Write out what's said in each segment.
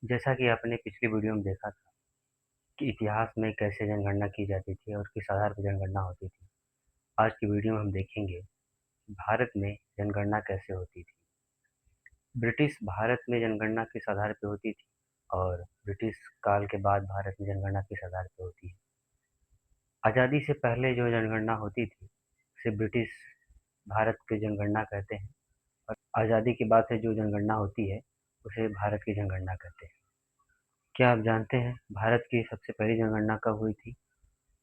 जैसा कि आपने पिछली वीडियो में देखा था कि इतिहास में कैसे जनगणना की जाती थी और किस आधार पर जनगणना होती थी। आज की वीडियो में हम देखेंगे भारत में जनगणना कैसे होती थी। ब्रिटिश भारत में जनगणना किस आधार पर होती थी और ब्रिटिश काल के बाद भारत में जनगणना किस आधार पर होती है। आज़ादी से पहले जो जनगणना होती थी उसे ब्रिटिश भारत की जनगणना कहते हैं और आज़ादी के बाद से जो जनगणना होती है उसे भारत की जनगणना कहते हैं। क्या आप जानते हैं भारत की सबसे पहली जनगणना कब हुई थी?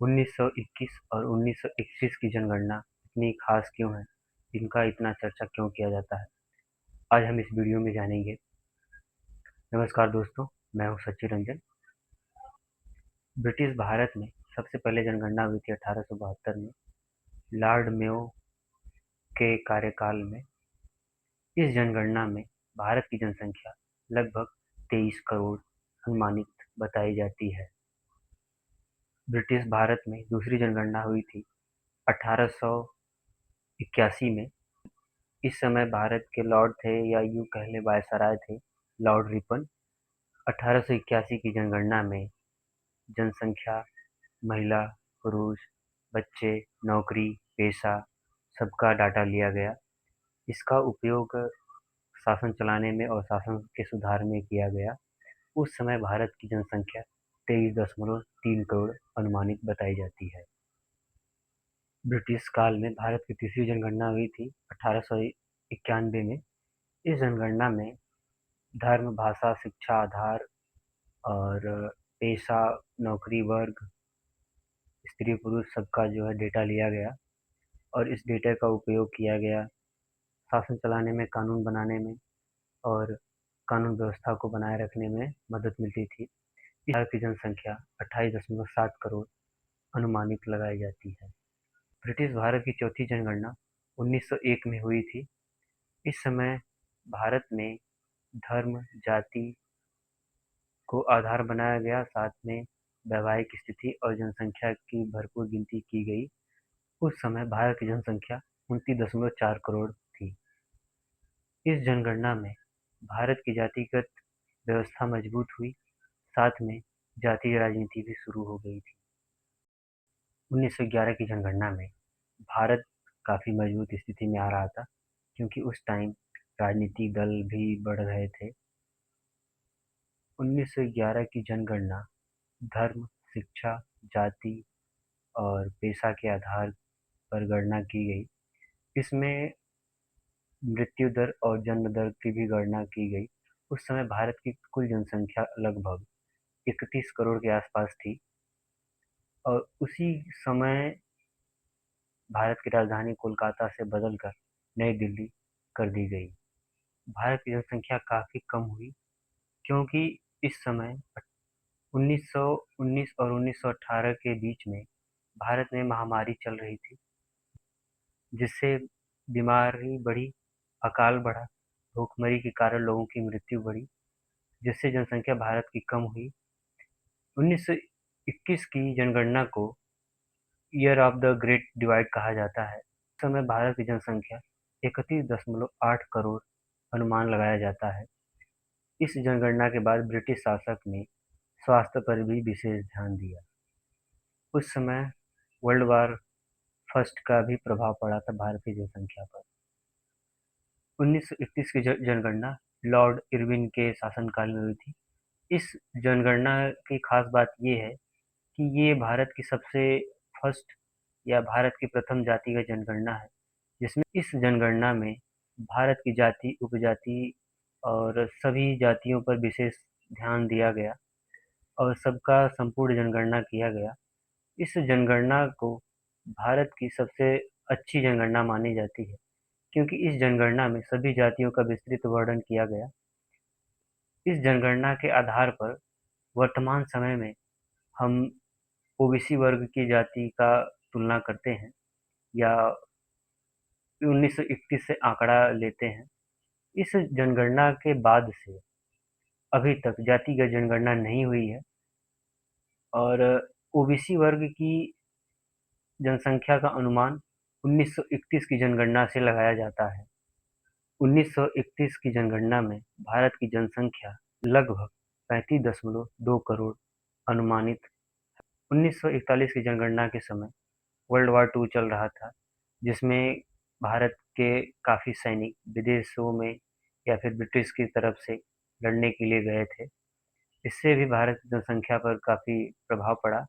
1921 और 1921 की जनगणना इतनी खास क्यों है? इनका इतना चर्चा क्यों किया जाता है? आज हम इस वीडियो में जानेंगे। नमस्कार दोस्तों, मैं हूं सच्ची रंजन। ब्रिटिश भारत में सबसे पहले जनगणना हुई थी 1872 में लॉर्ड मेयो के कार्यकाल में। इस जनगणना में भारत की जनसंख्या लगभग 23 करोड़ अनुमानित बताई जाती है। ब्रिटिश भारत में दूसरी जनगणना हुई थी 1881 में। इस समय भारत के लॉर्ड थे या यूं कह लें वायसराय थे, लॉर्ड रिपन। 1881 की जनगणना में जनसंख्या, महिला, पुरुष, बच्चे, नौकरी, पेशा सबका डाटा लिया गया। इसका उपयोग शासन चलाने में और शासन के सुधार में किया गया। उस समय भारत की जनसंख्या 23.3 करोड़ अनुमानित बताई जाती है। ब्रिटिश काल में भारत की तीसरी जनगणना हुई थी 1891 में। इस जनगणना में धर्म, भाषा, शिक्षा, आधार और पेशा, नौकरी, वर्ग, स्त्री पुरुष सबका जो है डेटा लिया गया और इस डेटा का उपयोग किया गया शासन चलाने में, कानून बनाने में और कानून व्यवस्था को बनाए रखने में मदद मिलती थी। भारत की जनसंख्या 28.7 करोड़ अनुमानित लगाई जाती है। ब्रिटिश भारत की चौथी जनगणना 1901 में हुई थी। इस समय भारत में धर्म, जाति को आधार बनाया गया, साथ में वैवाहिक स्थिति और जनसंख्या की भरपूर गिनती की गई। उस समय भारत की जनसंख्या 29.4 करोड़ थी। इस जनगणना में भारत की जातिगत व्यवस्था मजबूत हुई, साथ में जातीय राजनीति भी शुरू हो गई थी। 1911 की जनगणना में भारत काफ़ी मजबूत स्थिति में आ रहा था, क्योंकि उस टाइम राजनीतिक दल भी बढ़ रहे थे। 1911 की जनगणना धर्म, शिक्षा, जाति और पेशा के आधार पर गणना की गई। इसमें मृत्यु दर और जन्म दर की भी गणना की गई। उस समय भारत की कुल जनसंख्या लगभग 31 करोड़ के आसपास थी और उसी समय भारत की राजधानी कोलकाता से बदलकर नई दिल्ली कर दी गई। भारत की जनसंख्या काफ़ी कम हुई, क्योंकि इस समय 1919 और 1918 के बीच में भारत में महामारी चल रही थी, जिससे बीमारी बढ़ी, अकाल बढ़ा, भूखमरी के कारण लोगों की मृत्यु बढ़ी, जिससे जनसंख्या भारत की कम हुई। 1921 की जनगणना को year of the great divide कहा जाता है। उस समय भारत की जनसंख्या 31.8 करोड़ अनुमान लगाया जाता है। इस जनगणना के बाद ब्रिटिश शासक ने स्वास्थ्य पर भी विशेष ध्यान दिया। उस समय वर्ल्ड वार फर्स्ट का भी प्रभाव पड़ा था भारतीय जनसंख्या पर। 1931 की जनगणना लॉर्ड इरविन के शासनकाल में हुई थी। इस जनगणना की खास बात ये है कि ये भारत की सबसे फर्स्ट या भारत की प्रथम जातिगत जनगणना है, जिसमें इस जनगणना में भारत की जाति, उपजाति और सभी जातियों पर विशेष ध्यान दिया गया और सबका संपूर्ण जनगणना किया गया। इस जनगणना को भारत की सबसे अच्छी जनगणना मानी जाती है, क्योंकि इस जनगणना में सभी जातियों का विस्तृत वर्णन किया गया। इस जनगणना के आधार पर वर्तमान समय में हम ओबीसी वर्ग की जाति का तुलना करते हैं या 1931 से आंकड़ा लेते हैं। इस जनगणना के बाद से अभी तक जातिगत जनगणना नहीं हुई है और ओबीसी वर्ग की जनसंख्या का अनुमान 1931 की जनगणना से लगाया जाता है। 1931 की जनगणना में भारत की जनसंख्या लगभग 35.2 करोड़ अनुमानित। 1941 की जनगणना के समय वर्ल्ड वॉर टू चल रहा था, जिसमें भारत के काफ़ी सैनिक विदेशों में या फिर ब्रिटिश की तरफ से लड़ने के लिए गए थे। इससे भी भारत की जनसंख्या पर काफ़ी प्रभाव पड़ा।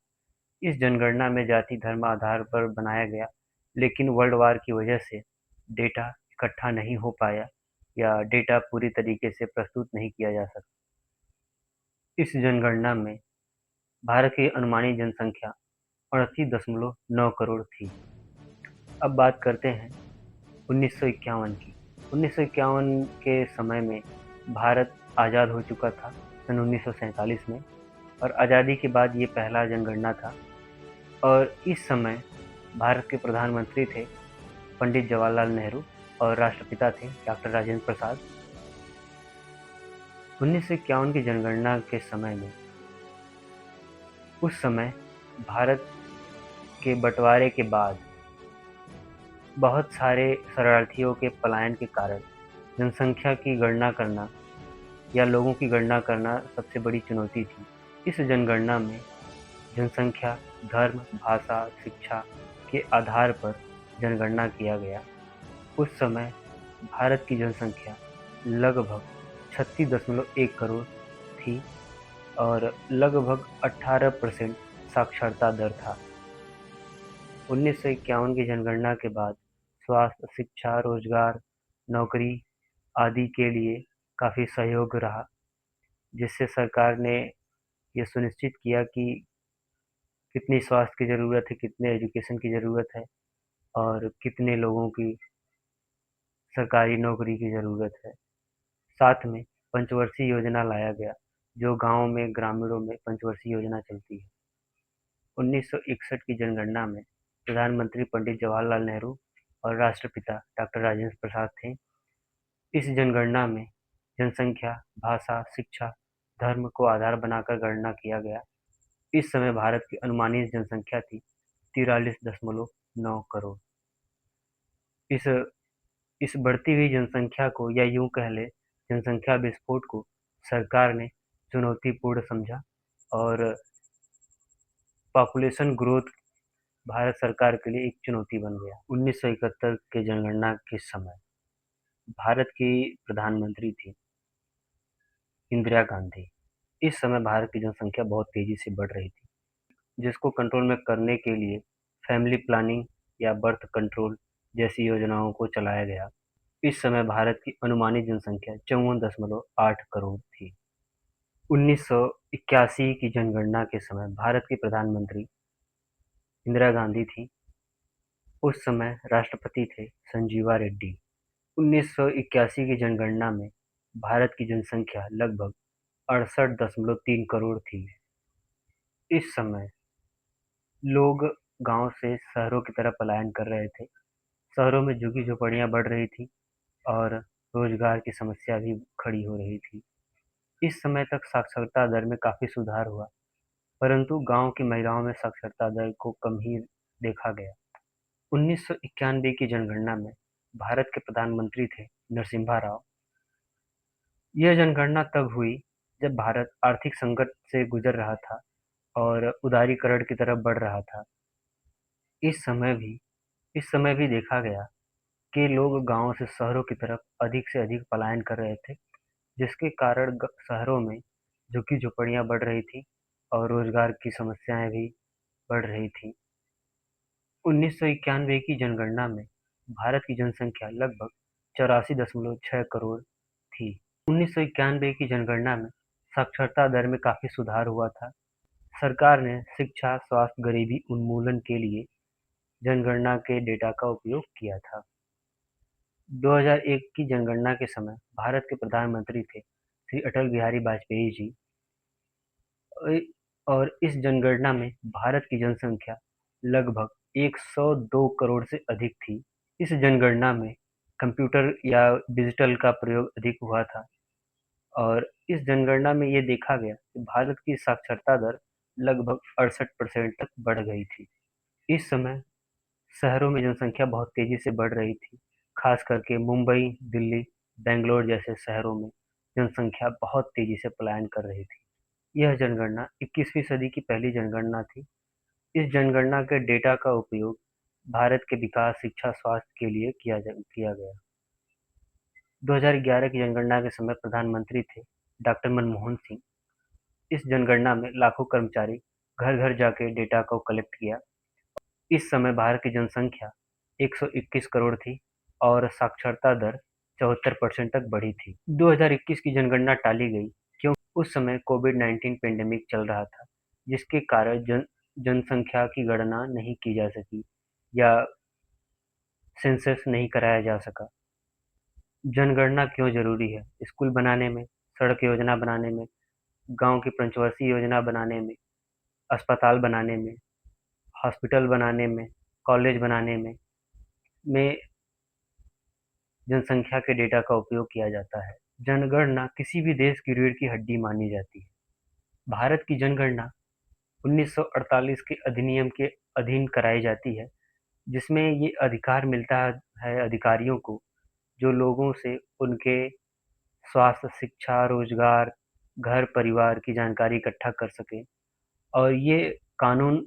इस जनगणना में जाति धर्म आधार पर बनाया गया, लेकिन वर्ल्ड वार की वजह से डेटा इकट्ठा नहीं हो पाया या डेटा पूरी तरीके से प्रस्तुत नहीं किया जा सका। इस जनगणना में भारत की अनुमानित जनसंख्या 38.9 करोड़ थी। अब बात करते हैं 1951 की। 1951 के समय में भारत आज़ाद हो चुका था सन 1947 में, और आज़ादी के बाद ये पहला जनगणना था। और इस समय भारत के प्रधानमंत्री थे पंडित जवाहरलाल नेहरू और राष्ट्रपिता थे डॉक्टर राजेंद्र प्रसाद। 1951 की जनगणना के समय में उस समय भारत के बंटवारे के बाद बहुत सारे शरणार्थियों के पलायन के कारण जनसंख्या की गणना करना या लोगों की गणना करना सबसे बड़ी चुनौती थी। इस जनगणना में जनसंख्या, धर्म, भाषा, शिक्षा के आधार पर जनगणना किया गया। उस समय भारत की जनसंख्या लगभग 36.1 करोड़ थी और लगभग 18% साक्षरता दर था। 1951 की जनगणना के बाद स्वास्थ्य, शिक्षा, रोजगार, नौकरी आदि के लिए काफ़ी सहयोग रहा, जिससे सरकार ने ये सुनिश्चित किया कि कितनी स्वास्थ्य की ज़रूरत है, कितने एजुकेशन की ज़रूरत है और कितने लोगों की सरकारी नौकरी की ज़रूरत है। साथ में पंचवर्षीय योजना लाया गया, जो गाँव में, ग्रामीणों में पंचवर्षीय योजना चलती है। 1961 की जनगणना में प्रधानमंत्री पंडित जवाहरलाल नेहरू और राष्ट्रपिता डॉक्टर राजेंद्र प्रसाद थे। इस जनगणना में जनसंख्या, भाषा, शिक्षा, धर्म को आधार बनाकर गणना किया गया। इस समय भारत की अनुमानित जनसंख्या थी 43.9 करोड़। इस इस बढ़ती हुई जनसंख्या को, या यूं कह ले जनसंख्या विस्फोट को, सरकार ने चुनौतीपूर्ण समझा और पॉपुलेशन ग्रोथ भारत सरकार के लिए एक चुनौती बन गया। 1971 के जनगणना के समय भारत की प्रधानमंत्री थी इंदिरा गांधी। इस समय भारत की जनसंख्या बहुत तेजी से बढ़ रही थी, जिसको कंट्रोल में करने के लिए फैमिली प्लानिंग या बर्थ कंट्रोल जैसी योजनाओं को चलाया गया। इस समय भारत की अनुमानित जनसंख्या 54.8 करोड़ थी। 1981 की जनगणना के समय भारत की प्रधानमंत्री इंदिरा गांधी थी। उस समय राष्ट्रपति थे संजीवा रेड्डी। 1981 की जनगणना में भारत की जनसंख्या लगभग 68.3 करोड़ थी। इस समय लोग गांव से शहरों की तरफ पलायन कर रहे थे। शहरों में झुग्गी-झोपड़ियां बढ़ रही थी और रोजगार की समस्या भी खड़ी हो रही थी। इस समय तक साक्षरता दर में काफ़ी सुधार हुआ, परंतु गांव की महिलाओं में साक्षरता दर को कम ही देखा गया। 1991 की जनगणना में भारत के प्रधानमंत्री थे नरसिम्हा राव। यह जनगणना तब हुई जब भारत आर्थिक संकट से गुजर रहा था और उदारीकरण की तरफ बढ़ रहा था। इस समय भी इस समय भी देखा गया कि लोग गाँव से शहरों की तरफ अधिक से अधिक पलायन कर रहे थे, जिसके कारण शहरों में झुग्गी-झोपड़ियां बढ़ रही थी और रोजगार की समस्याएं भी बढ़ रही थी। 1991 की जनगणना में भारत की जनसंख्या लगभग 84.6 करोड़ थी। 1991 की जनगणना में साक्षरता दर में काफ़ी सुधार हुआ था। सरकार ने शिक्षा, स्वास्थ्य, गरीबी उन्मूलन के लिए जनगणना के डेटा का उपयोग किया था। 2001 की जनगणना के समय भारत के प्रधानमंत्री थे श्री अटल बिहारी वाजपेयी जी। और इस जनगणना में भारत की जनसंख्या लगभग 102 करोड़ से अधिक थी। इस जनगणना में कंप्यूटर या डिजिटल का प्रयोग अधिक हुआ था और इस जनगणना में ये देखा गया कि भारत की साक्षरता दर लगभग 68% तक बढ़ गई थी। इस समय शहरों में जनसंख्या बहुत तेजी से बढ़ रही थी, खास करके मुंबई, दिल्ली, बेंगलोर जैसे शहरों में जनसंख्या बहुत तेजी से पलायन कर रही थी। यह जनगणना 21वीं सदी की पहली जनगणना थी। इस जनगणना के डेटा का उपयोग भारत के विकास, शिक्षा, स्वास्थ्य के लिए किया गया। 2011 की जनगणना के समय प्रधानमंत्री थे डॉक्टर मनमोहन सिंह। इस जनगणना में लाखों कर्मचारी घर-घर जाके डेटा को कलेक्ट किया। इस समय भारत की जनसंख्या 121 करोड़ थी और साक्षरता दर 74% तक बढ़ी थी। 2021 की जनगणना टाली गई क्योंकि उस समय कोविड-19 पेंडेमिक चल रहा था, जिसके कारण जनसंख्या की गणना नहीं की जा सकी या सेंसस नहीं कराया जा सका। जनगणना क्यों जरूरी है? स्कूल बनाने में, सड़क योजना बनाने में, गांव की पंचवर्षीय योजना बनाने में, अस्पताल बनाने में, हॉस्पिटल बनाने में, कॉलेज बनाने में जनसंख्या के डेटा का उपयोग किया जाता है। जनगणना किसी भी देश की रीढ़ की हड्डी मानी जाती है। भारत की जनगणना 1948 के अधिनियम के अधीन कराई जाती है, जिसमें ये अधिकार मिलता है अधिकारियों को, जो लोगों से उनके स्वास्थ्य, शिक्षा, रोजगार, घर परिवार की जानकारी इकट्ठा कर सकें और ये कानून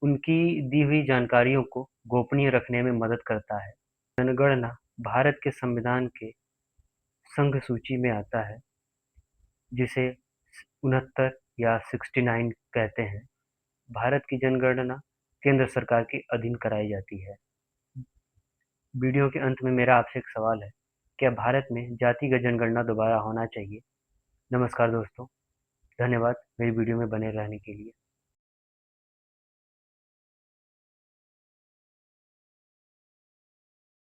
उनकी दी हुई जानकारियों को गोपनीय रखने में मदद करता है। जनगणना भारत के संविधान के संघ सूची में आता है, जिसे 69 या 69 कहते हैं। भारत की जनगणना केंद्र सरकार के अधीन कराई जाती है। वीडियो के अंत में मेरा आपसे एक सवाल है, क्या भारत में जातिगत जनगणना दोबारा होना चाहिए? नमस्कार दोस्तों, धन्यवाद मेरी वीडियो में बने रहने के लिए।